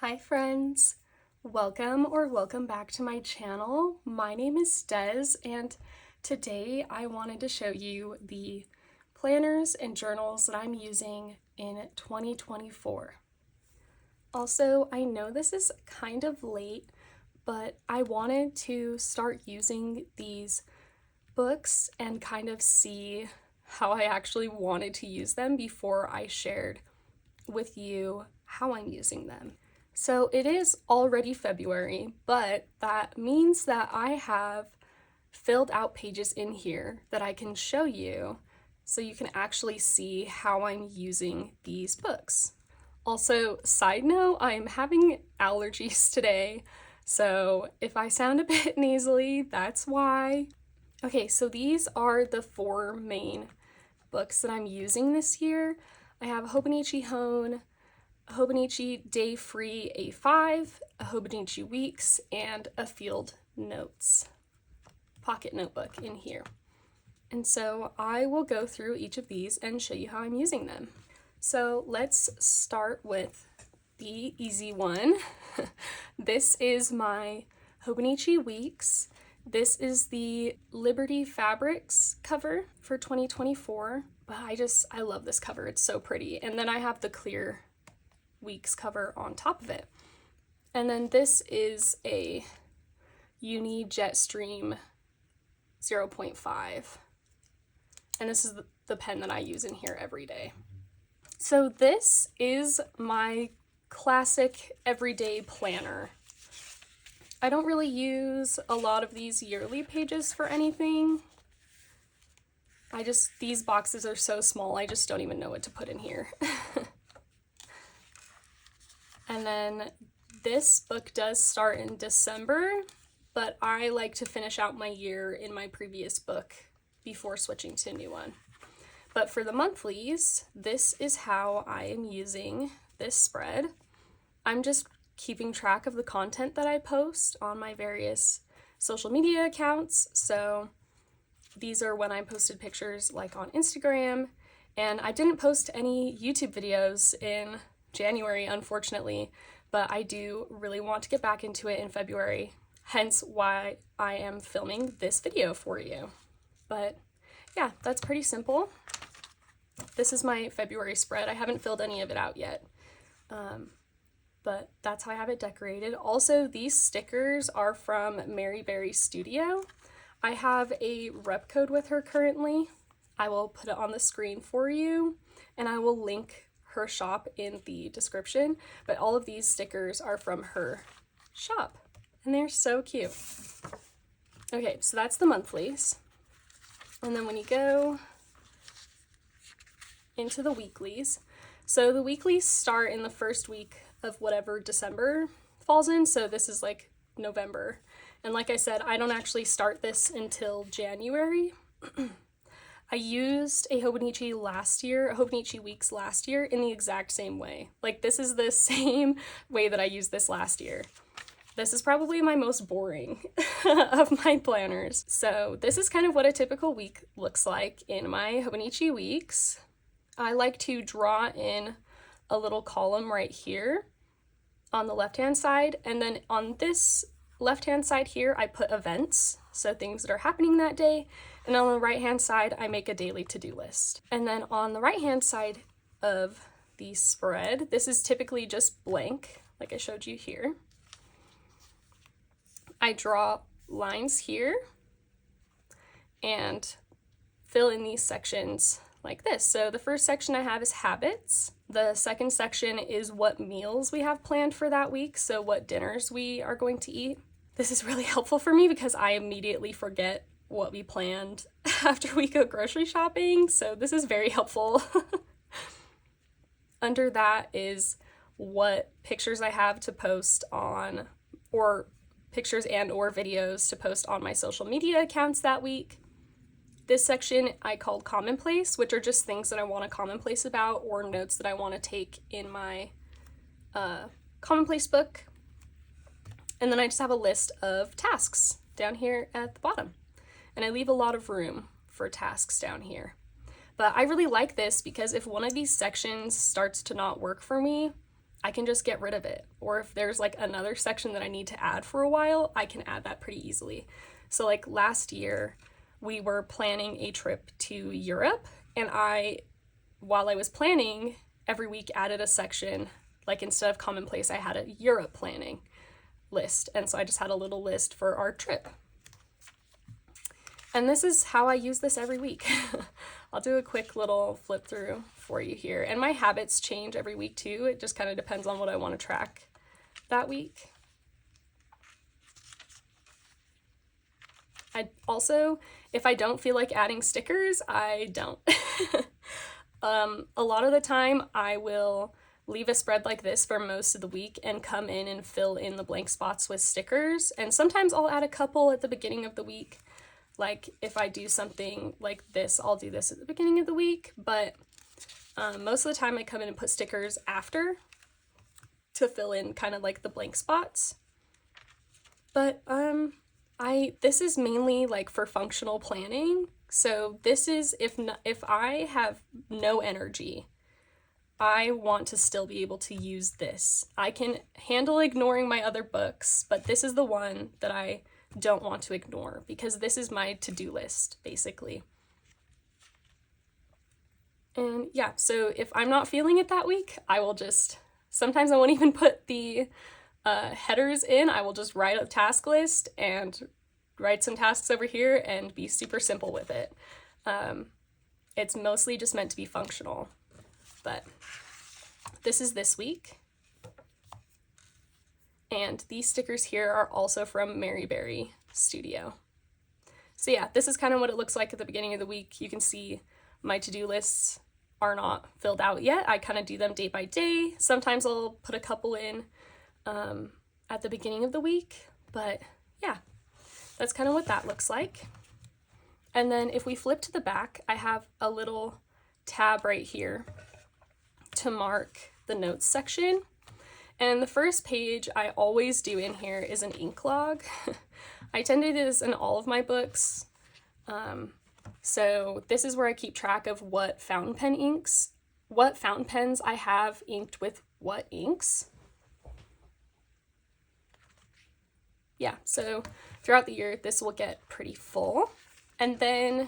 Hi friends, welcome back to my channel. My name is Des and today I wanted to show you the planners and journals that I'm using in 2024. Also, I know this is kind of late, but I wanted to start using these books and kind of see how I actually wanted to use them before I shared with you how I'm using them. So it is already February, but that means that I have filled out pages in here that I can show you so you can actually see how I'm using these books. Also, side note, I'm having allergies today, so if I sound a bit nasally, that's why. Okay, so these are the four main books that I'm using this year. I have Hobonichi Hone, a Hobonichi Day-Free A5, a Hobonichi Weeks, and a Field Notes pocket notebook in here. And so I will go through each of these and show you how I'm using them. So let's start with the easy one. This is my Hobonichi Weeks. This is the Liberty Fabrics cover for 2024. But I love this cover. It's so pretty. And then I have the clear Weeks cover on top of it. And then this is a Uni Jetstream 0.5. And this is the pen that I use in here every day. So this is my classic everyday planner. I don't really use a lot of these yearly pages for anything. These boxes are so small, I just don't even know what to put in here. And then this book does start in December, but I like to finish out my year in my previous book before switching to a new one. But for the monthlies, this is how I am using this spread. I'm just keeping track of the content that I post on my various social media accounts. So these are when I posted pictures like on Instagram, and I didn't post any YouTube videos in January, unfortunately, but I do really want to get back into it in February, hence why I am filming this video for you. But yeah, that's pretty simple. This is my February spread. I haven't filled any of it out yet, but that's how I have it decorated. Also, these stickers are from Mary Berry Studio. I have a rep code with her currently. I will put it on the screen for you, and I will link her shop in the description, but all of these stickers are from her shop and they're so cute. Okay, so that's the monthlies. And then when you go into the weeklies, so the weeklies start in the first week of whatever December falls in, so this is like November. And like I said, I don't actually start this until January. I used a Hobonichi Weeks last year in the exact same way. Like, this is the same way that I used this last year. This is probably my most boring of my planners. So this is kind of what a typical week looks like in my Hobonichi Weeks. I like to draw in a little column right here on the left-hand side, and then on this left-hand side here, I put events, so things that are happening that day, and on the right-hand side, I make a daily to-do list. And then on the right-hand side of the spread, this is typically just blank, like I showed you here. I draw lines here and fill in these sections like this. So the first section I have is habits. The second section is what meals we have planned for that week, so what dinners we are going to eat. This is really helpful for me because I immediately forget what we planned after we go grocery shopping, so this is very helpful. Under that is what pictures I have to post on, or pictures and or videos to post on my social media accounts that week. This section I called commonplace, which are just things that I want to commonplace about or notes that I want to take in my commonplace book. And then I just have a list of tasks down here at the bottom. And I leave a lot of room for tasks down here. But I really like this because if one of these sections starts to not work for me, I can just get rid of it. Or if there's like another section that I need to add for a while, I can add that pretty easily. So like last year, we were planning a trip to Europe, and while I was planning, every week added a section. Like instead of commonplace, I had a Europe planning list. And so I just had a little list for our trip. And this is how I use this every week. I'll do a quick little flip through for you here. And my habits change every week too. It just kind of depends on what I want to track that week. I also, if I don't feel like adding stickers, I don't. A lot of the time I will leave a spread like this for most of the week and come in and fill in the blank spots with stickers. And sometimes I'll add a couple at the beginning of the week. Like if I do something like this, I'll do this at the beginning of the week, but most of the time I come in and put stickers after to fill in kind of like the blank spots. But this is mainly like for functional planning. So this is if I have no energy, I want to still be able to use this. I can handle ignoring my other books, but this is the one that I don't want to ignore because this is my to-do list, basically. And yeah, so if I'm not feeling it that week, I will just, sometimes I won't even put the headers in. I will just write a task list and write some tasks over here and be super simple with it. It's mostly just meant to be functional, but this is this week. And these stickers here are also from Maryberry Studio. So yeah, this is kind of what it looks like at the beginning of the week. You can see my to-do lists are not filled out yet. I kind of do them day by day. Sometimes I'll put a couple in at the beginning of the week, but yeah, that's kind of what that looks like. And then if we flip to the back, I have a little tab right here to mark the notes section. And the first page I always do in here is an ink log. I tend to do this in all of my books. So this is where I keep track of what fountain pens I have inked with what inks. Yeah, so throughout the year, this will get pretty full. And then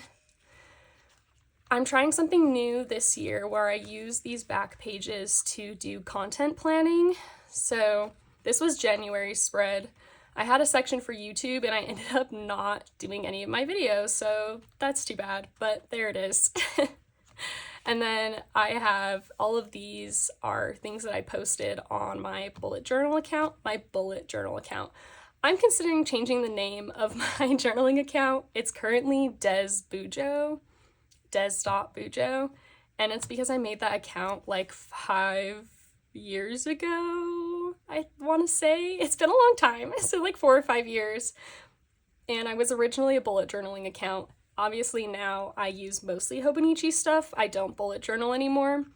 I'm trying something new this year where I use these back pages to do content planning. So this was January's spread. I had a section for YouTube and I ended up not doing any of my videos, so that's too bad, but there it is. And then I have all of these are things that I posted on my bullet journal account, I'm considering changing the name of my journaling account. It's currently des.bujo, and it's because I made that account like 5 years ago, I want to say. It's been a long time, so like 4 or 5 years, and I was originally a bullet journaling account. Obviously now I use mostly Hobonichi stuff. I don't bullet journal anymore,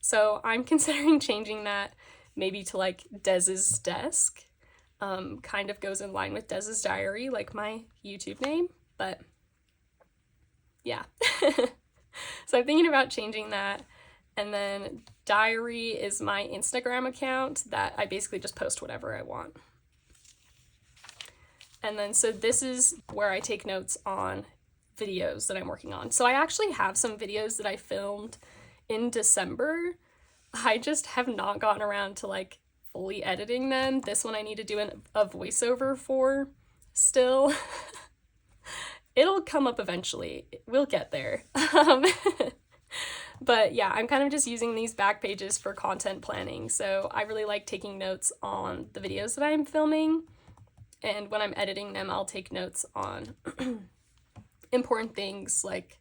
so I'm considering changing that maybe to like Dez's Desk. Kind of goes in line with Dez's Diary, like my YouTube name, but yeah. So I'm thinking about changing that. And then Diary is my Instagram account that I basically just post whatever I want. And then so this is where I take notes on videos that I'm working on. So I actually have some videos that I filmed in December. I just have not gotten around to like fully editing them. This one I need to do a voiceover for still. It'll come up eventually. We'll get there. But yeah, I'm kind of just using these back pages for content planning. So I really like taking notes on the videos that I'm filming. And when I'm editing them, I'll take notes on important things like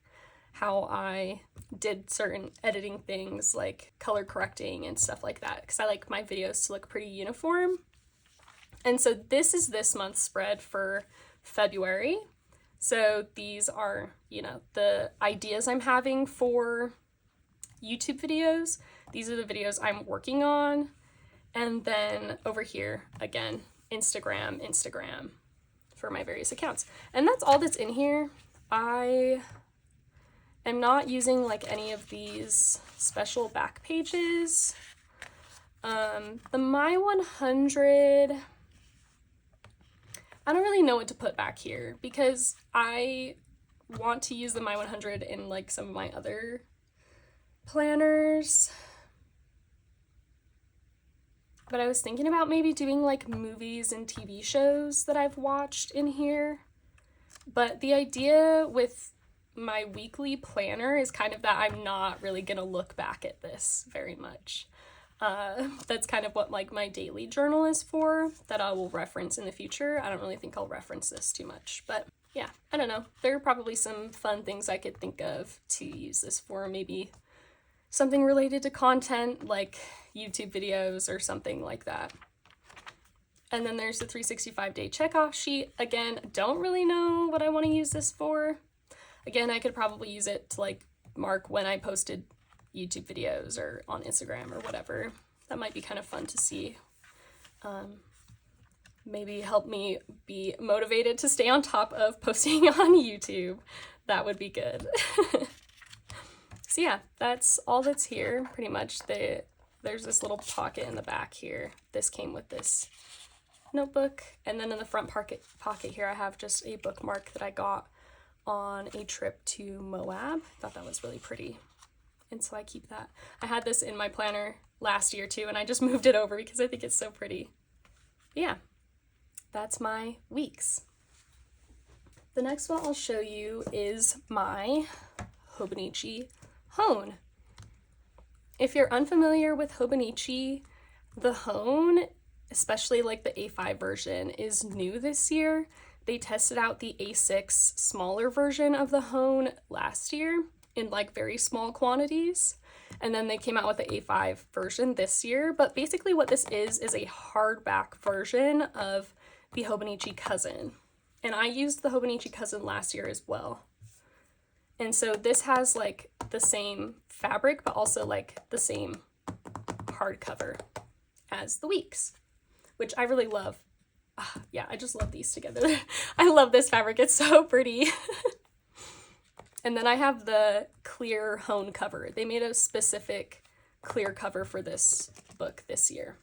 how I did certain editing things like color correcting and stuff like that, because I like my videos to look pretty uniform. And so this is this month's spread for February. So these are, you know, the ideas I'm having for YouTube videos. These are the videos I'm working on. And then over here, again, Instagram for my various accounts. And that's all that's in here. I am not using like any of these special back pages. The My 100, I don't really know what to put back here because I want to use the My 100 in like some of my other planners. But I was thinking about maybe doing like movies and TV shows that I've watched in here. But the idea with my weekly planner is kind of that I'm not really gonna look back at this very much. That's kind of what like my daily journal is for, that I will reference in the future. I don't really think I'll reference this too much, but yeah, I don't know. There are probably some fun things I could think of to use this for, maybe something related to content like YouTube videos or something like that. And then there's the 365-day checkoff sheet. Again, don't really know what I want to use this for. Again, I could probably use it to like mark when I posted YouTube videos or on Instagram or whatever. That might be kind of fun to see. Maybe help me be motivated to stay on top of posting on YouTube. That would be good. So yeah, that's all that's here pretty much. There's this little pocket in the back here. This came with this notebook, and then in the front pocket here I have just a bookmark that I got on a trip to Moab. I thought that was really pretty, and so I keep that. I had this in my planner last year too, and I just moved it over because I think it's so pretty. But yeah, that's my weeks. The next one I'll show you is my Hobonichi Hone. If you're unfamiliar with Hobonichi, the Hone, especially like the A5 version, is new this year. They tested out the A6 smaller version of the Hone last year in like very small quantities, and then they came out with the A5 version this year. But basically what this is a hardback version of the Hobonichi Cousin, and I used the Hobonichi Cousin last year as well. And so this has like the same fabric, but also like the same hardcover as the Weeks, which I really love. Yeah, I just love these together. I love this fabric, it's so pretty. And then I have the clear Hone cover. They made a specific clear cover for this book this year.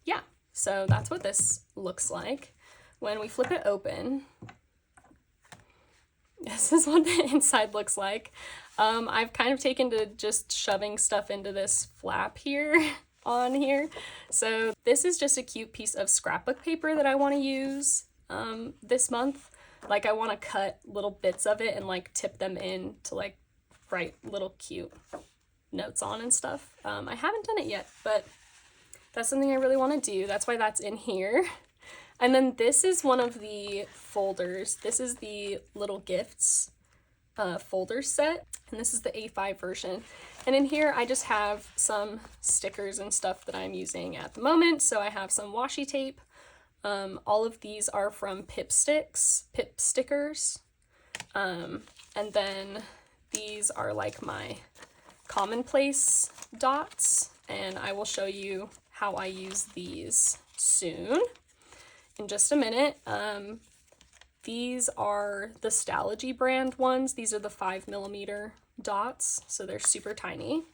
Yeah, so that's what this looks like. When we flip it open, this is what the inside looks like. I've kind of taken to just shoving stuff into this flap here on here. So this is just a cute piece of scrapbook paper that I want to use this month. Like I want to cut little bits of it and like tip them in to like write little cute notes on and stuff. I haven't done it yet, but that's something I really want to do. That's why that's in here. And then this is one of the folders. This is the little gifts folder set, and this is the A5 version. And in here I just have some stickers and stuff that I'm using at the moment. So I have some washi tape. All of these are from Pip stickers. And then these are like my commonplace dots, and I will show you how I use these soon in just a minute. These are the Stalogy brand ones. These are the 5mm dots, so they're super tiny.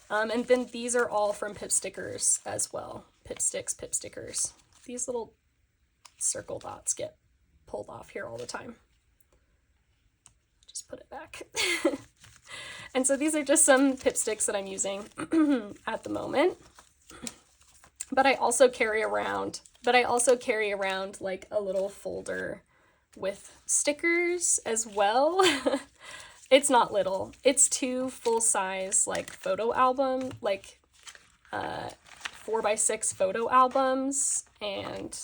And then these are all from Pip stickers as well. Pip stickers. These little circle dots get pulled off here all the time. Just put it back. And so these are just some Pip sticks that I'm using at the moment. But I also carry around like a little folder with stickers as well. It's not little. It's 2 full-size like photo album, like 4x6 photo albums, and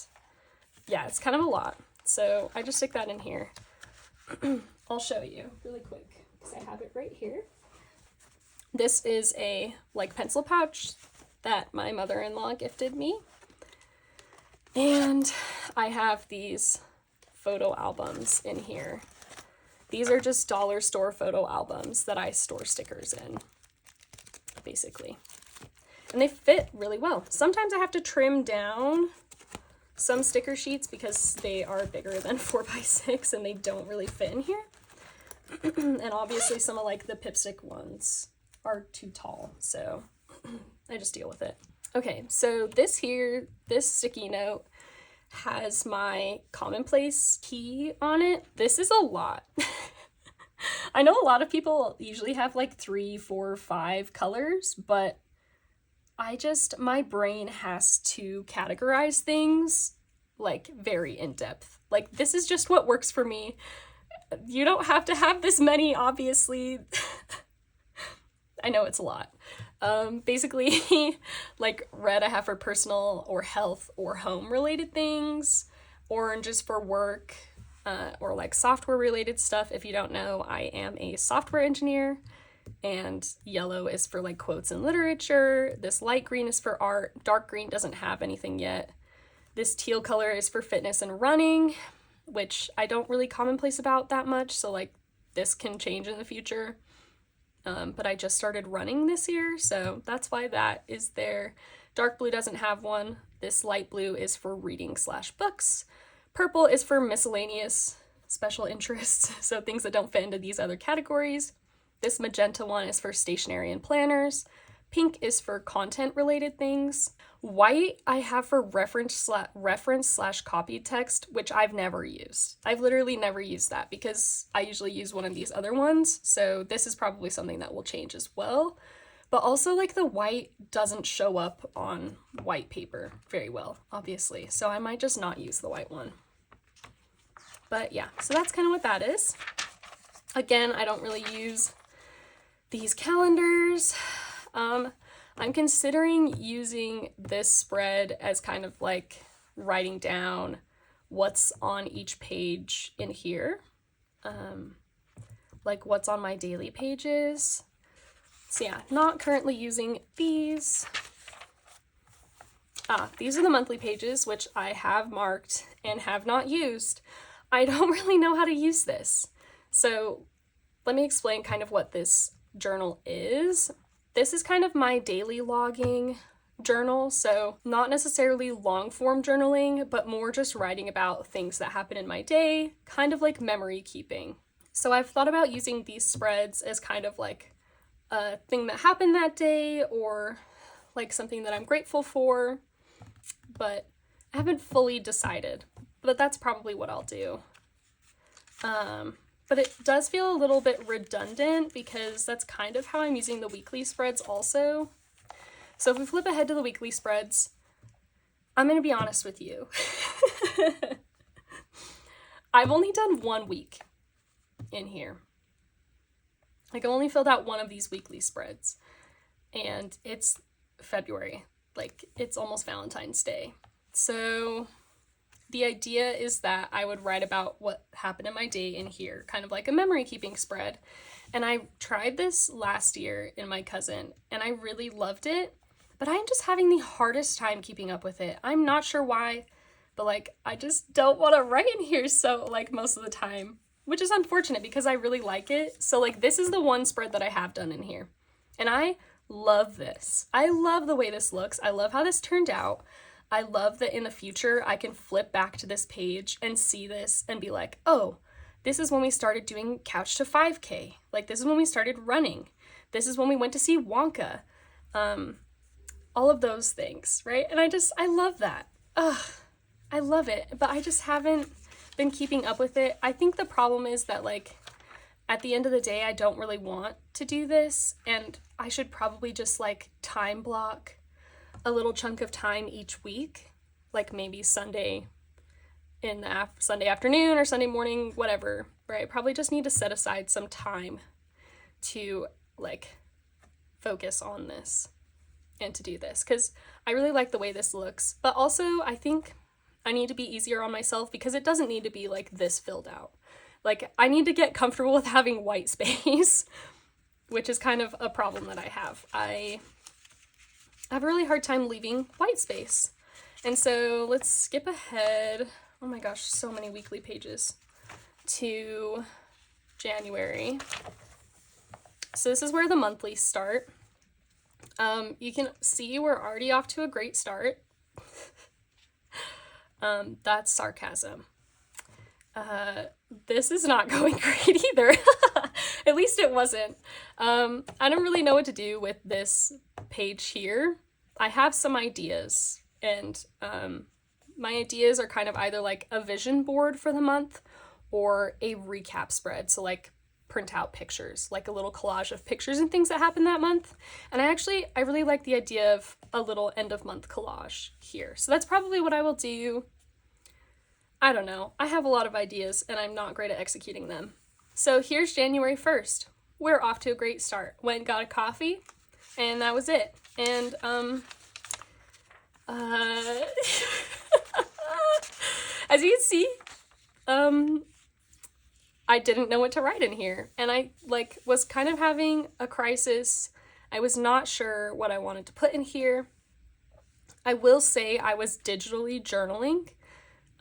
yeah, it's kind of a lot. So I just stick that in here. I'll show you really quick because I have it right here. This is a like pencil pouch that my mother-in-law gifted me. And I have these photo albums in here. These are just dollar store photo albums that I store stickers in, basically. And they fit really well. Sometimes I have to trim down some sticker sheets because they are bigger than 4x6 and they don't really fit in here. And obviously some of like the Pipstick ones are too tall, so I just deal with it. Okay, so this sticky note has my commonplace key on it. This is a lot. I know a lot of people usually have like 3, 4, 5 colors, but my brain has to categorize things like very in depth. Like, this is just what works for me. You don't have to have this many, obviously. I know it's a lot. Basically, like, red I have for personal or health or home related things. Orange is for work, or like software related stuff. If you don't know, I am a software engineer. And yellow is for like quotes and literature. This light green is for art. Dark green doesn't have anything yet. This teal color is for fitness and running, which I don't really commonplace about that much. So like, this can change in the future. But I just started running this year, so that's why that is there. Dark blue doesn't have one. This light blue is for reading/books. Purple is for miscellaneous special interests, so things that don't fit into these other categories. This magenta one is for stationery and planners. Pink is for content-related things. White I have for reference/copied text, which I've never used. I've literally never used that because I usually use one of these other ones, so this is probably something that will change as well. But also, like, the white doesn't show up on white paper very well, obviously, so I might just not use the white one. But yeah, so that's kind of what that is. Again, I don't really use these calendars. I'm considering using this spread as kind of like writing down what's on each page in here, like what's on my daily pages. So yeah, not currently using these. These are the monthly pages, which I have marked and have not used. I don't really know how to use this. So let me explain kind of what this journal is. This is kind of my daily logging journal, so not necessarily long form journaling, but more just writing about things that happen in my day, kind of like memory keeping. So I've thought about using these spreads as kind of like a thing that happened that day or like something that I'm grateful for, but I haven't fully decided, but that's probably what I'll do. But it does feel a little bit redundant because that's kind of how I'm using the weekly spreads also. So if we flip ahead to the weekly spreads, I'm going to be honest with you. I've only done 1 week in here. Like, I only filled out one of these weekly spreads, and it's February. Like, it's almost Valentine's Day. So the idea is that I would write about what happened in my day in here, kind of like a memory keeping spread. And I tried this last year in my cousin, and I really loved it, but I'm just having the hardest time keeping up with it. I'm not sure why, but like, I just don't want to write in here so like most of the time, which is unfortunate because I really like it. So like, this is the one spread that I have done in here, and I love this. I love the way this looks. I love how this turned out. I love that in the future I can flip back to this page and see this and be like, oh, this is when we started doing Couch to 5K. Like, this is when we started running. This is when we went to see Wonka. All of those things, right? And I love that. Ugh, I love it, but I just haven't been keeping up with it. I think the problem is that, like, at the end of the day, I don't really want to do this, and I should probably just like time block a little chunk of time each week, like maybe Sunday in the Sunday afternoon or Sunday morning, whatever, right? Probably just need to set aside some time to like focus on this and to do this, because I really like the way this looks, but also I think I need to be easier on myself because it doesn't need to be like this filled out. Like, I need to get comfortable with having white space, which is kind of a problem that I have. I have a really hard time leaving white space. And so let's skip ahead. Oh my gosh, so many weekly pages to January. So this is where the monthlies start. You can see we're already off to a great start. That's sarcasm. This is not going great either. At least it wasn't. I don't really know what to do with this page here, I have some ideas, and my ideas are kind of either like a vision board for the month or a recap spread. So like print out pictures, like a little collage of pictures and things that happened that month. And I really like the idea of a little end of month collage here. So that's probably what I will do. I don't know. I have a lot of ideas and I'm not great at executing them. So here's January 1st. We're off to a great start. Went and got a coffee and that was it. And as you can see, I didn't know what to write in here, and I was kind of having a crisis. I was not sure what I wanted to put in here. I will say I was digitally journaling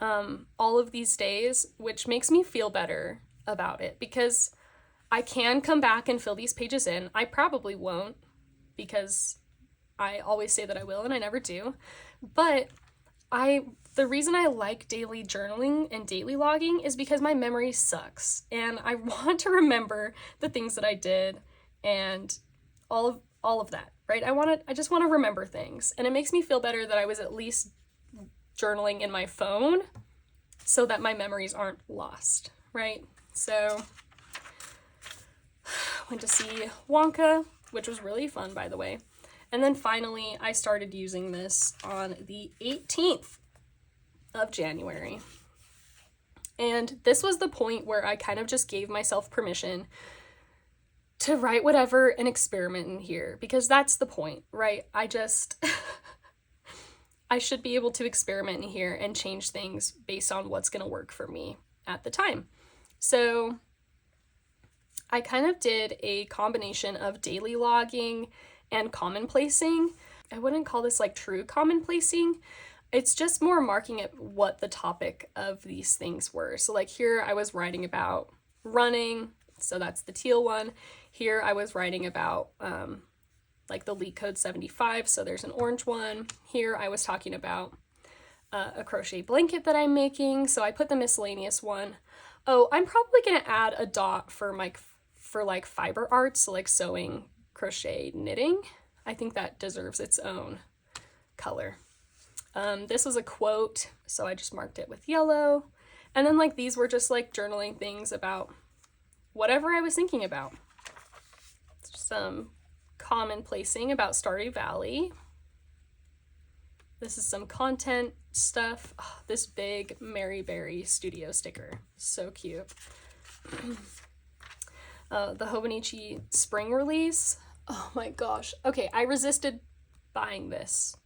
all of these days, which makes me feel better about it because I can come back and fill these pages in. I probably won't because I always say that I will and I never do. But the reason I like daily journaling and daily logging is because my memory sucks and I want to remember the things that I did and all of that, right? I just want to remember things, and it makes me feel better that I was at least journaling in my phone so that my memories aren't lost, right? So went to see Wonka, which was really fun, by the way. And then finally, I started using this on the 18th of January. And this was the point where I kind of just gave myself permission to write whatever and experiment in here, because that's the point, right? I should be able to experiment in here and change things based on what's going to work for me at the time. So I kind of did a combination of daily logging and commonplacing. I wouldn't call this like true commonplacing. It's just more marking at what the topic of these things were. So like here I was writing about running, so that's the teal one. Here I was writing about like the Leak Code 75, so there's an orange one. Here I was talking about a crochet blanket that I'm making, so I put the miscellaneous one. Oh, I'm probably gonna add a dot for like fiber arts, so like sewing, crochet, knitting. I think that deserves its own color. This was a quote, so I just marked it with yellow. And then like these were just like journaling things about whatever I was thinking about. Some commonplacing about Stardew Valley. This is some content stuff. Oh, this big Mary Berry Studio sticker, so cute. The Hobonichi spring release. Oh my gosh. Okay, I resisted buying this.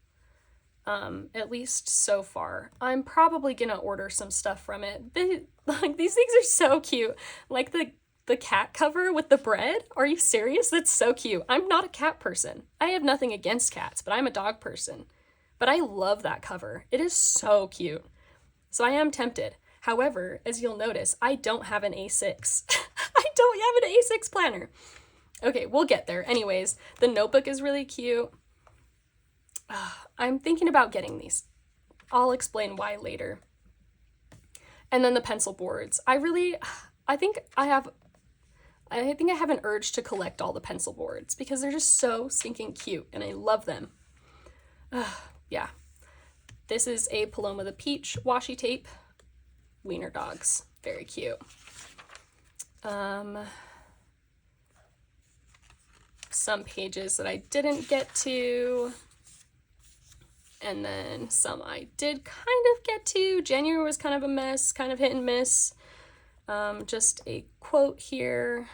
At least so far. I'm probably gonna order some stuff from it. These things are so cute. Like the cat cover with the bread. Are you serious? That's so cute. I'm not a cat person. I have nothing against cats, but I'm a dog person. But I love that cover. It is so cute. So I am tempted. However, as you'll notice, I don't have an A6. I don't have an A6 planner. Okay, we'll get there. Anyways, the notebook is really cute. I'm thinking about getting these. I'll explain why later. And then the pencil boards. I think I have an urge to collect all the pencil boards because they're just so stinking cute and I love them. Yeah. This is a Paloma the Peach washi tape. Wiener dogs. Very cute. Some pages that I didn't get to. And then some I did kind of get to. January was kind of a mess, kind of hit and miss. Just a quote here.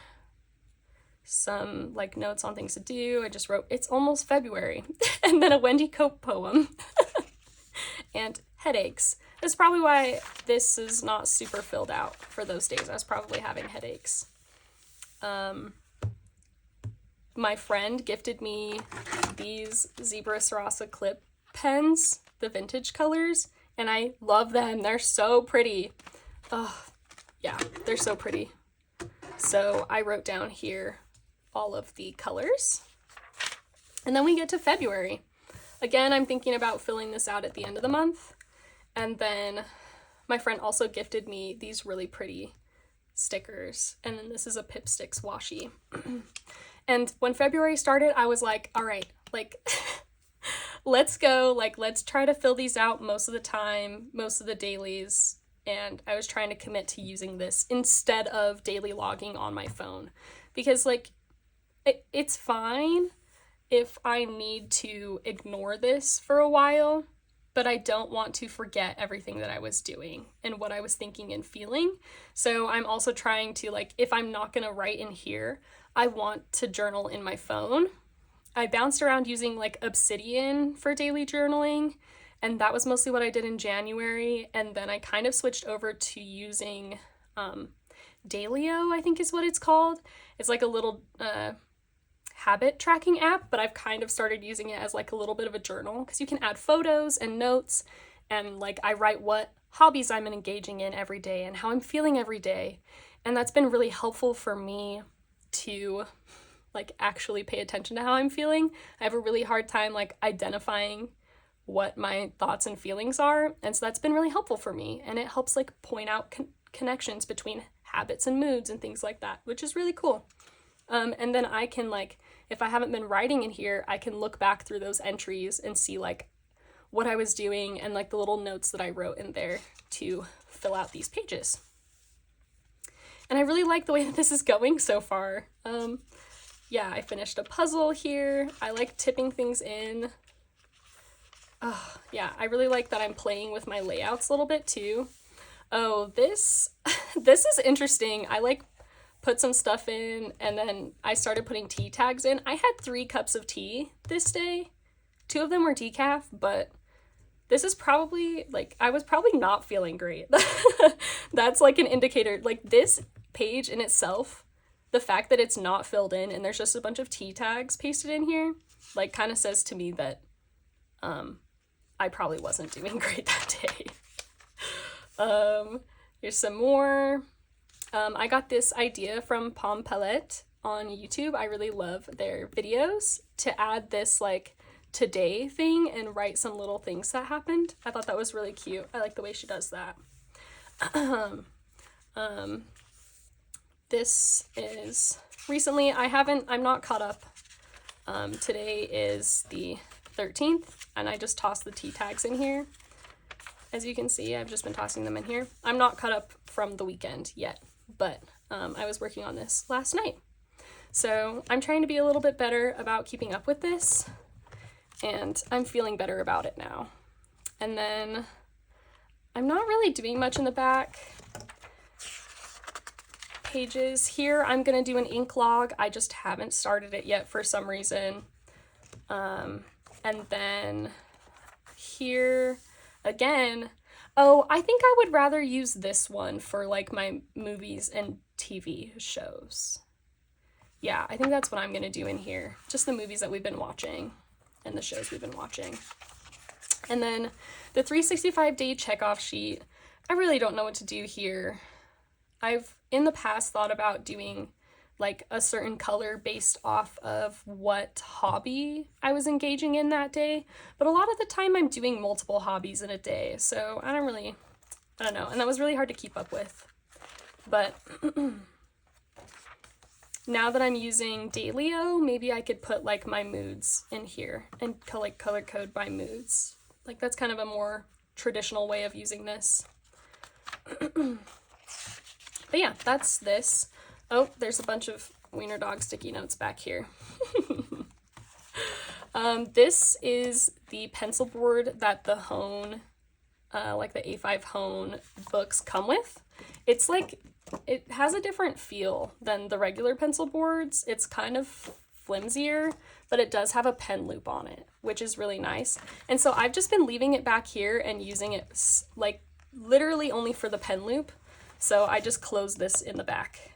Some like notes on things to do. I just wrote, it's almost February. And then a Wendy Cope poem. And headaches. That's probably why this is not super filled out for those days. I was probably having headaches. My friend gifted me these Zebra Sarasa clip pens, the vintage colors, and I love them. They're so pretty. Oh, yeah, they're so pretty. So I wrote down here all of the colors. And then we get to February. Again, I'm thinking about filling this out at the end of the month. And then my friend also gifted me these really pretty stickers. And then this is a Pip Sticks washi. And when February started, I was like, all right, like, let's go, like, let's try to fill these out most of the time, most of the dailies, and I was trying to commit to using this instead of daily logging on my phone, because, like, it's fine if I need to ignore this for a while, but I don't want to forget everything that I was doing and what I was thinking and feeling. So I'm also trying to, like, if I'm not gonna write in here, I want to journal in my phone. I bounced around using like Obsidian for daily journaling, and that was mostly what I did in January, and then I kind of switched over to using Dailyo, I think is what it's called. It's like a little habit tracking app, but I've kind of started using it as like a little bit of a journal, because you can add photos and notes, and like I write what hobbies I'm engaging in every day and how I'm feeling every day, and that's been really helpful for me to like actually pay attention to how I'm feeling. I have a really hard time like identifying what my thoughts and feelings are, and so that's been really helpful for me, and it helps like point out connections between habits and moods and things like that, which is really cool. And then I can, like, if I haven't been writing in here, I can look back through those entries and see like what I was doing and like the little notes that I wrote in there to fill out these pages. And I really like the way that this is going so far. Yeah, I finished a puzzle here. I like tipping things in. Oh, yeah, I really like that I'm playing with my layouts a little bit too. Oh, this is interesting. I like put some stuff in, and then I started putting tea tags in. I had 3 cups of tea this day. 2 of them were decaf, but this is probably, like, I was probably not feeling great. That's like an indicator. Like, this page in itself, the fact that it's not filled in and there's just a bunch of tea tags pasted in here, like, kind of says to me that I probably wasn't doing great that day. Here's some more. I got this idea from Palm Palette on YouTube. I really love their videos, to add this like today thing and write some little things that happened. I thought that was really cute. I like the way she does that. This is recently, I'm not caught up. Today is the 13th, and I just tossed the tea tags in here. As you can see, I've just been tossing them in here. I'm not caught up from the weekend yet, but I was working on this last night. So I'm trying to be a little bit better about keeping up with this, and I'm feeling better about it now. And then I'm not really doing much in the back pages. Here I'm gonna do an ink log. I just haven't started it yet for some reason. And then here again, oh, I think I would rather use this one for like my movies and TV shows. Yeah, I think that's what I'm gonna do in here. Just the movies that we've been watching and the shows we've been watching. And then the 365-day checkoff sheet, I really don't know what to do here. I've in the past thought about doing like a certain color based off of what hobby I was engaging in that day, but a lot of the time I'm doing multiple hobbies in a day, so I don't know, and that was really hard to keep up with. But now that I'm using Dailyo, maybe I could put like my moods in here and color code by moods. Like, that's kind of a more traditional way of using this. But yeah, that's this. Oh, there's a bunch of wiener dog sticky notes back here. This is the pencil board that the Hone, like the A5 Hone books come with. It's like, it has a different feel than the regular pencil boards. It's kind of flimsier, but it does have a pen loop on it, which is really nice. And so I've just been leaving it back here and using it like literally only for the pen loop. So I just close this in the back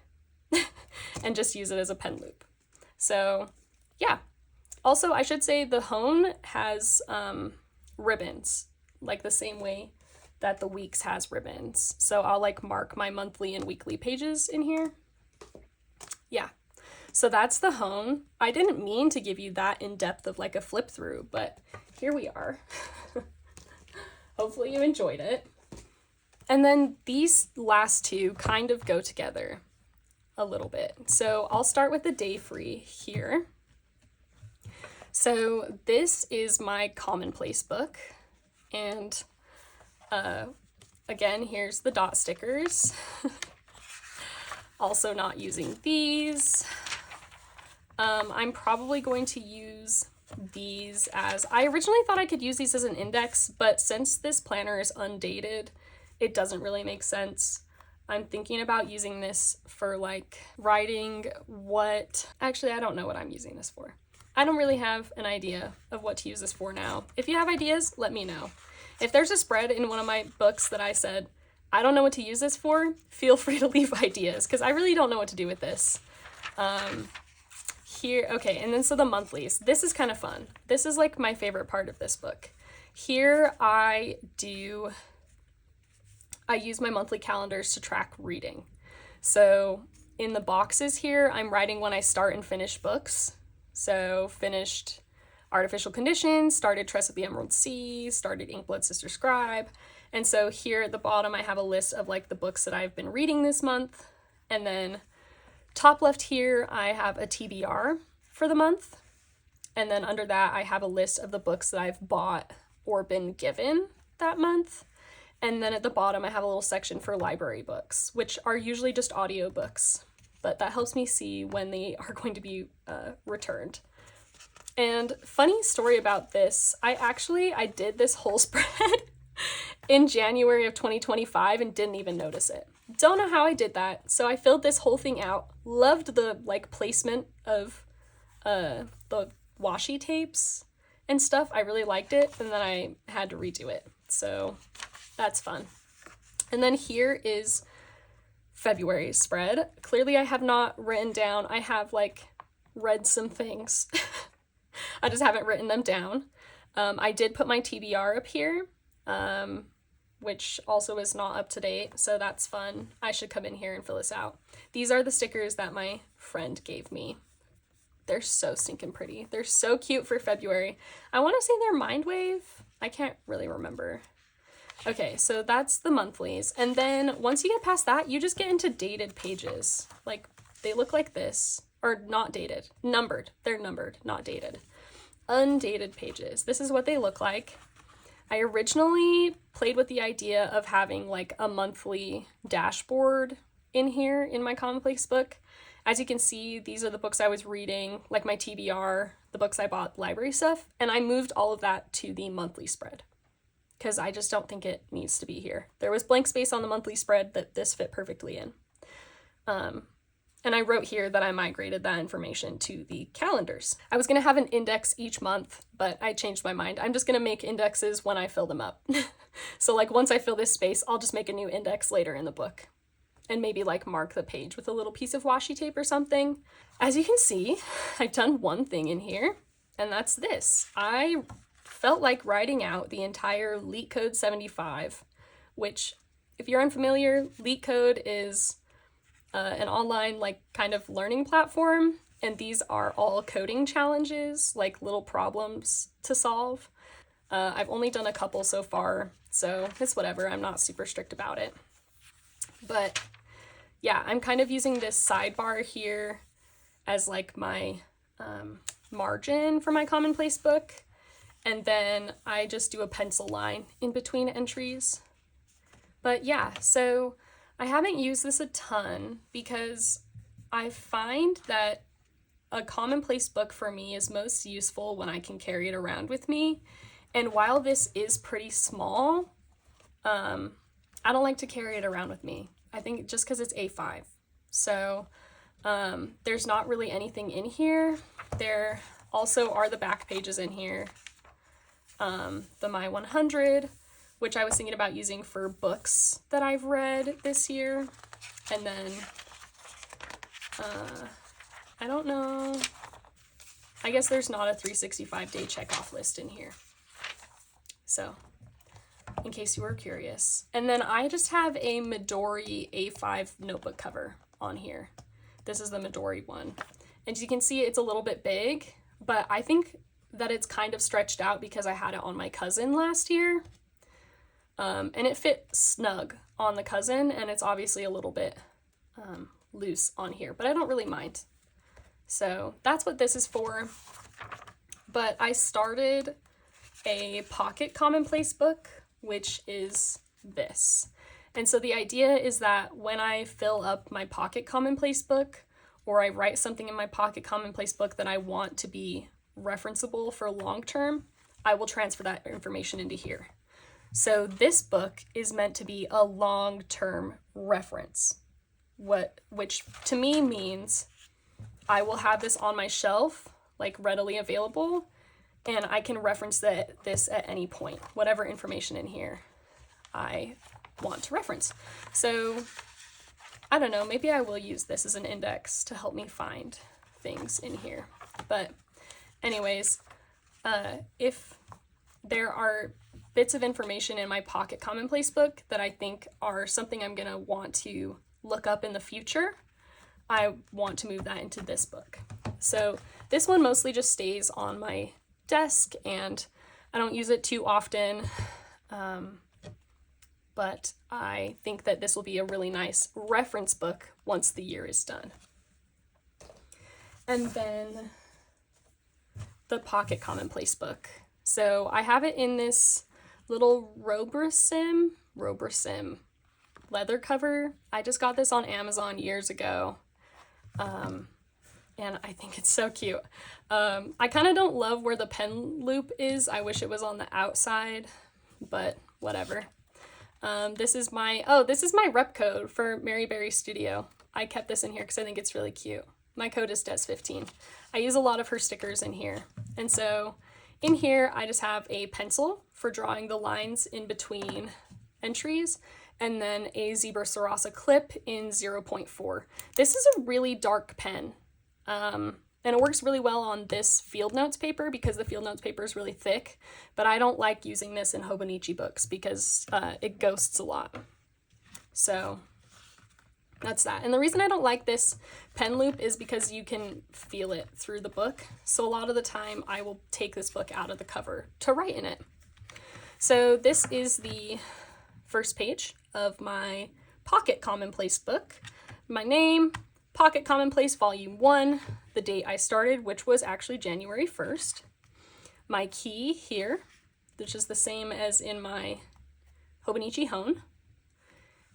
and just use it as a pen loop. So yeah. Also, I should say the Hone has ribbons, like the same way that the Weeks has ribbons. So I'll like mark my monthly and weekly pages in here. Yeah. So that's the Hone. I didn't mean to give you that in depth of like a flip through, but here we are. Hopefully you enjoyed it. And then these last two kind of go together a little bit. So I'll start with the Day-Free here. So this is my commonplace book, and again, here's the dot stickers. Also not using these. I'm probably going to use these as, I originally thought I could use these as an index, but since this planner is undated, it doesn't really make sense. I'm thinking about using this for like writing actually, I don't know what I'm using this for. I don't really have an idea of what to use this for now. If you have ideas, let me know. If there's a spread in one of my books that I said, I don't know what to use this for, feel free to leave ideas, because I really don't know what to do with this. Here, okay, and then so the monthlies. This is kind of fun. This is like my favorite part of this book. Here I use my monthly calendars to track reading. So in the boxes here, I'm writing when I start and finish books. So finished Artificial Conditions, started Tress of the Emerald Sea, started Inkblood Sister Scribe. And so here at the bottom, I have a list of like the books that I've been reading this month. And then top left here, I have a TBR for the month. And then under that, I have a list of the books that I've bought or been given that month. And then at the bottom, I have a little section for library books, which are usually just audiobooks, but that helps me see when they are going to be returned. And funny story about this, I did this whole spread in January of 2025 and didn't even notice it. Don't know how I did that. So I filled this whole thing out, loved the like placement of the washi tapes and stuff. I really liked it, and then I had to redo it. So that's fun. And then here is February's spread. Clearly I have not written down, I have like read some things. I just haven't written them down. I did put my TBR up here, which also is not up to date, so that's fun. I should come in here and fill this out. These are the stickers that my friend gave me. They're so stinking pretty. They're so cute for February. I want to say they're Mindwave. I can't really remember. Okay, so that's the monthlies. And then once you get past that, you just get into dated pages. Like, they look like this. Or not dated. Numbered. They're numbered, not dated. Undated pages. This is what they look like. I originally played with the idea of having like a monthly dashboard in here in my commonplace book. As you can see, these are the books I was reading, like my TBR, the books I bought, library stuff, and I moved all of that to the monthly spread because I just don't think it needs to be here. There was blank space on the monthly spread that this fit perfectly in. And I wrote here that I migrated that information to the calendars. I was gonna have an index each month, but I changed my mind. I'm just gonna make indexes when I fill them up. So like once I fill this space, I'll just make a new index later in the book and maybe like mark the page with a little piece of washi tape or something. As you can see, I've done one thing in here, and that's this. I felt like writing out the entire LeetCode 75, which if you're unfamiliar, LeetCode is an online like kind of learning platform, and these are all coding challenges, like little problems to solve. I've only done a couple so far, so it's whatever. I'm not super strict about it. But yeah, I'm kind of using this sidebar here as like my margin for my commonplace book, and then I just do a pencil line in between entries. But yeah, so I haven't used this a ton because I find that a commonplace book for me is most useful when I can carry it around with me. And while this is pretty small, I don't like to carry it around with me. I think just because it's A5. So there's not really anything in here. There also are the back pages in here. The My 100, which I was thinking about using for books that I've read this year. And then, I don't know, I guess there's not a 365-day checkoff list in here. So, in case you were curious. And then I just have a Midori A5 notebook cover on here. This is the Midori one. And you can see it's a little bit big, but I think that it's kind of stretched out because I had it on my cousin last year. And it fit snug on the cousin, and it's obviously a little bit loose on here, but I don't really mind. So that's what this is for. but I started a pocket commonplace book, which is this. And so the idea is that when I fill up my pocket commonplace book, or I write something in my pocket commonplace book that I want to be referenceable for long term, I will transfer that information into here. So this book is meant to be a long-term reference, which to me means I will have this on my shelf, like readily available, and I can reference this at any point, whatever information in here I want to reference. So I don't know, maybe I will use this as an index to help me find things in here. But anyways, if there are bits of information in my pocket commonplace book that I think are something I'm gonna want to look up in the future, I want to move that into this book. So this one mostly just stays on my desk and I don't use it too often, but I think that this will be a really nice reference book once the year is done. And then the pocket commonplace book. So I have it in this little Robersim leather cover. I just got this on Amazon years ago. And I think it's so cute. I kind of don't love where the pen loop is. I wish it was on the outside, but whatever. This is my rep code for Mary Berry Studio. I kept this in here because I think it's really cute. My code is Des15. I use a lot of her stickers in here. And so in here, I just have a pencil for drawing the lines in between entries, and then a Zebra Sarasa clip in 0.4. This is a really dark pen, and it works really well on this field notes paper because the field notes paper is really thick, but I don't like using this in Hobonichi books because it ghosts a lot. So that's that. And the reason I don't like this pen loop is because you can feel it through the book. So a lot of the time I will take this book out of the cover to write in it. So this is the first page of my Pocket Commonplace book. My name, Pocket Commonplace Volume 1, the date I started, which was actually January 1st. My key here, which is the same as in my Hobonichi Hone.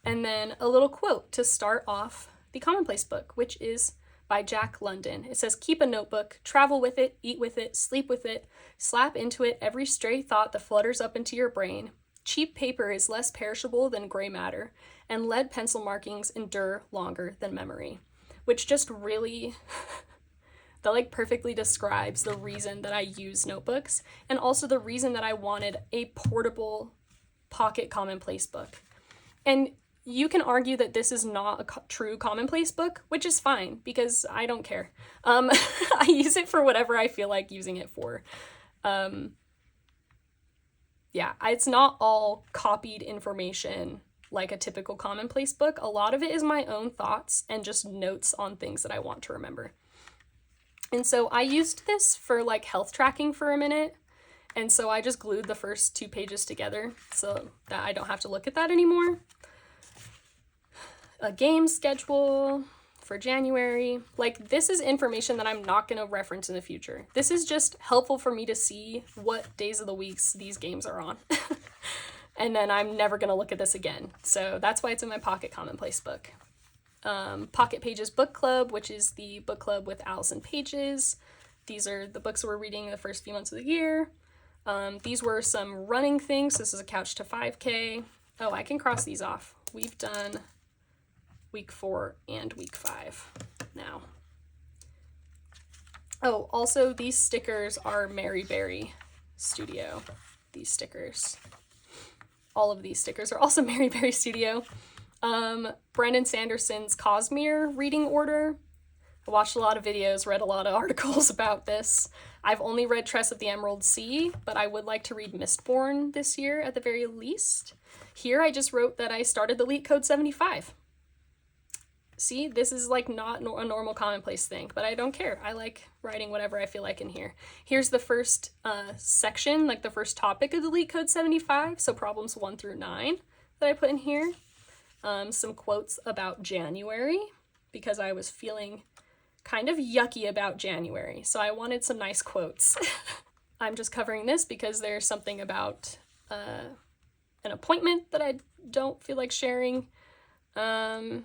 And then a little quote to start off the Commonplace book, which is by Jack London. It says, "Keep a notebook, travel with it, eat with it, sleep with it, slap into it every stray thought that flutters up into your brain. Cheap paper is less perishable than gray matter, and lead pencil markings endure longer than memory," which just really, that like perfectly describes the reason that I use notebooks, and also the reason that I wanted a portable pocket commonplace book. And you can argue that this is not a true commonplace book, which is fine because I don't care. I use it for whatever I feel like using it for. Yeah, it's not all copied information like a typical commonplace book. A lot of it is my own thoughts and just notes on things that I want to remember. And so I used this for like health tracking for a minute. And so I just glued the first 2 pages together so that I don't have to look at that anymore. A game schedule for January. Like, this is information that I'm not going to reference in the future. This is just helpful for me to see what days of the weeks these games are on. And then I'm never going to look at this again. So that's why it's in my Pocket Commonplace book. Pocket Pages Book Club, which is the book club with Allison Pages. These are the books we're reading the first few months of the year. These were some running things. This is a Couch to 5K. Oh, I can cross these off. We've done week 4 and week 5 now. Oh, also these stickers are Mary Berry Studio. These stickers. All of these stickers are also Mary Berry Studio. Brandon Sanderson's Cosmere reading order. I watched a lot of videos, read a lot of articles about this. I've only read Tress of the Emerald Sea, but I would like to read Mistborn this year at the very least. Here I just wrote that I started the LeetCode 75. See, this is like not a normal commonplace thing, but I don't care. I like writing whatever I feel like in here. Here's the first section, like the first topic of the LeetCode 75, so problems 1 through 9 that I put in here. Some quotes about January, because I was feeling kind of yucky about January, so I wanted some nice quotes. I'm just covering this because there's something about an appointment that I don't feel like sharing. Literally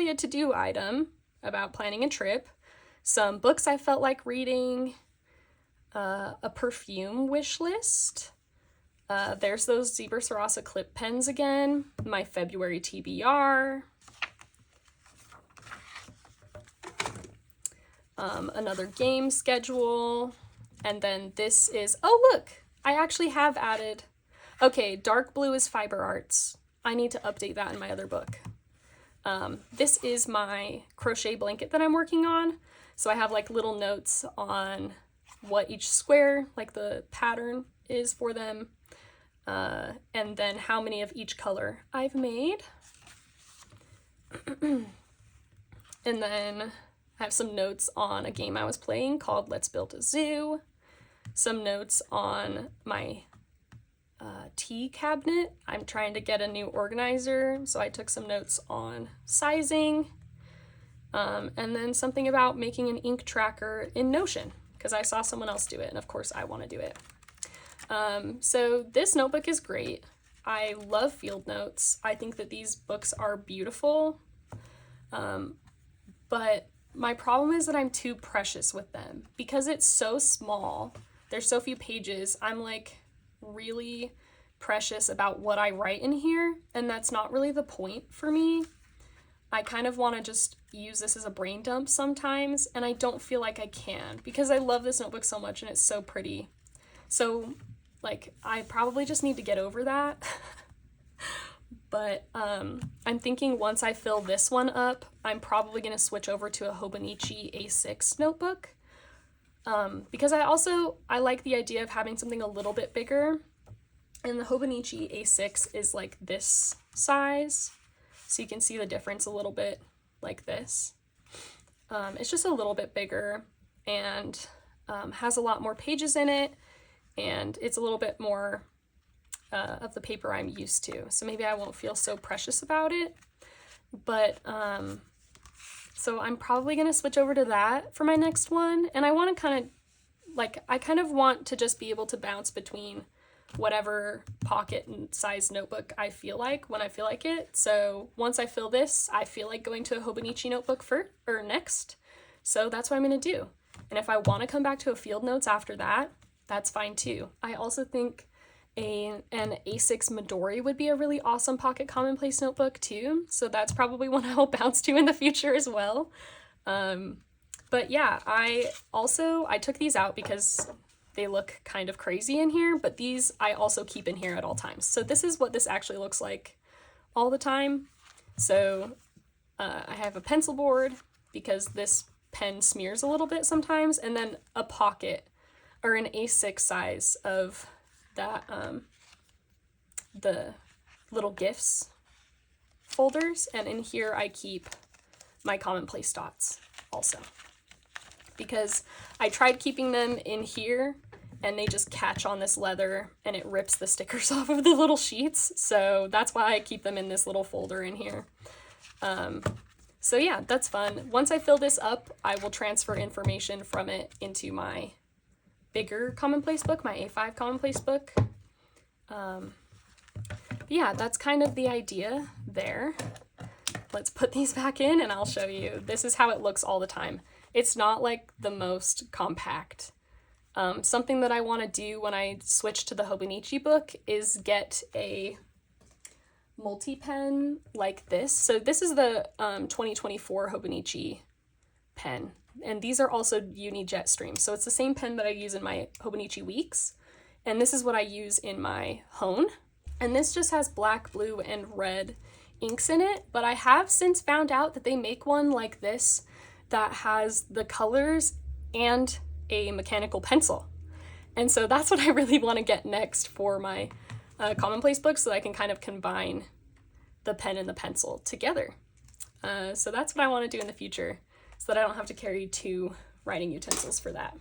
a to-do item about planning a trip, some books I felt like reading, a perfume wish list. There's those Zebra Sarasa clip pens again, my February TBR, another game schedule, and then this is, oh look, I actually have added, okay, dark blue is fiber arts. I need to update that in my other book. This is my crochet blanket that I'm working on. So I have like little notes on what each square, like the pattern is for them, and then how many of each color I've made. And then I have some notes on a game I was playing called Let's Build a Zoo. Some notes on my tea cabinet. I'm trying to get a new organizer, so I took some notes on sizing. And then something about making an ink tracker in Notion, because I saw someone else do it, and of course I want to do it. So this notebook is great. I love field notes. I think that these books are beautiful, but my problem is that I'm too precious with them. Because it's so small, there's so few pages, I'm like really precious about what I write in here, and that's not really the point for me. I kind of want to just use this as a brain dump sometimes, and I don't feel like I can because I love this notebook so much and it's so pretty. So like I probably just need to get over that. But I'm thinking once I fill this one up, I'm probably going to switch over to a Hobonichi A6 notebook. Because I like the idea of having something a little bit bigger. And the Hobonichi A6 is like this size. So you can see the difference a little bit like this. It's just a little bit bigger and has a lot more pages in it. And it's a little bit more of the paper I'm used to. So maybe I won't feel so precious about it. But so I'm probably going to switch over to that for my next one. And I want to I kind of want to just be able to bounce between whatever pocket and size notebook I feel like when I feel like it. So once I fill this, I feel like going to a Hobonichi notebook next. So that's what I'm going to do. And if I want to come back to a field notes after that, that's fine too. I also think an A6 Midori would be a really awesome pocket commonplace notebook too. So that's probably one I will bounce to in the future as well. But yeah, I took these out because they look kind of crazy in here, but these I also keep in here at all times. So this is what this actually looks like all the time. So I have a pencil board because this pen smears a little bit sometimes, and then a pocket or an A6 size of that, the little gifts folders, and in here I keep my commonplace dots also. Because I tried keeping them in here and they just catch on this leather and it rips the stickers off of the little sheets. So that's why I keep them in this little folder in here. So yeah, that's fun. Once I fill this up, I will transfer information from it into my bigger commonplace book, my A5 commonplace book. Yeah, that's kind of the idea there. Let's put these back in and I'll show you. This is how it looks all the time. It's not like the most compact. Something that I want to do when I switch to the Hobonichi book is get a multi-pen like this. So this is the 2024 Hobonichi pen. And these are also Uni Jetstream. So it's the same pen that I use in my Hobonichi Weeks. And this is what I use in my Hone. And this just has black, blue, and red inks in it. But I have since found out that they make one like this that has the colors and a mechanical pencil. And so that's what I really want to get next for my commonplace book, so that I can kind of combine the pen and the pencil together. So that's what I want to do in the future, so that I don't have to carry two writing utensils for that.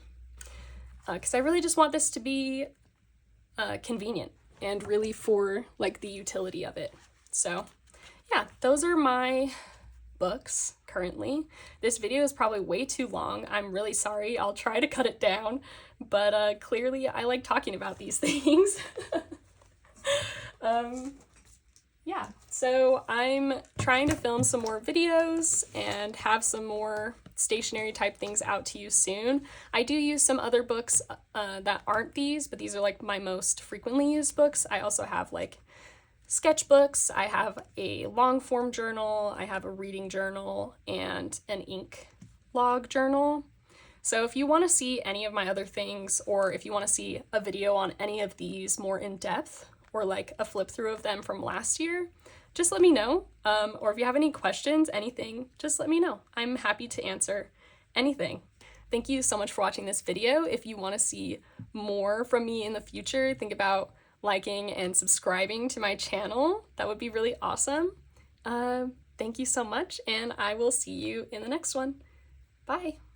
Because I really just want this to be convenient and really for like the utility of it. So yeah, those are my books currently. This video is probably way too long. I'm really sorry. I'll try to cut it down, but clearly I like talking about these things. Yeah, so I'm trying to film some more videos and have some more stationery type things out to you soon. I do use some other books that aren't these, but these are like my most frequently used books. I also have like sketchbooks, I have a long form journal, I have a reading journal, and an ink log journal. So if you want to see any of my other things, or if you want to see a video on any of these more in depth, or like a flip through of them from last year, just let me know. Or if you have any questions, anything, just let me know. I'm happy to answer anything. Thank you so much for watching this video. If you want to see more from me in the future, think about liking and subscribing to my channel. That would be really awesome. Thank you so much, and I will see you in the next one. Bye.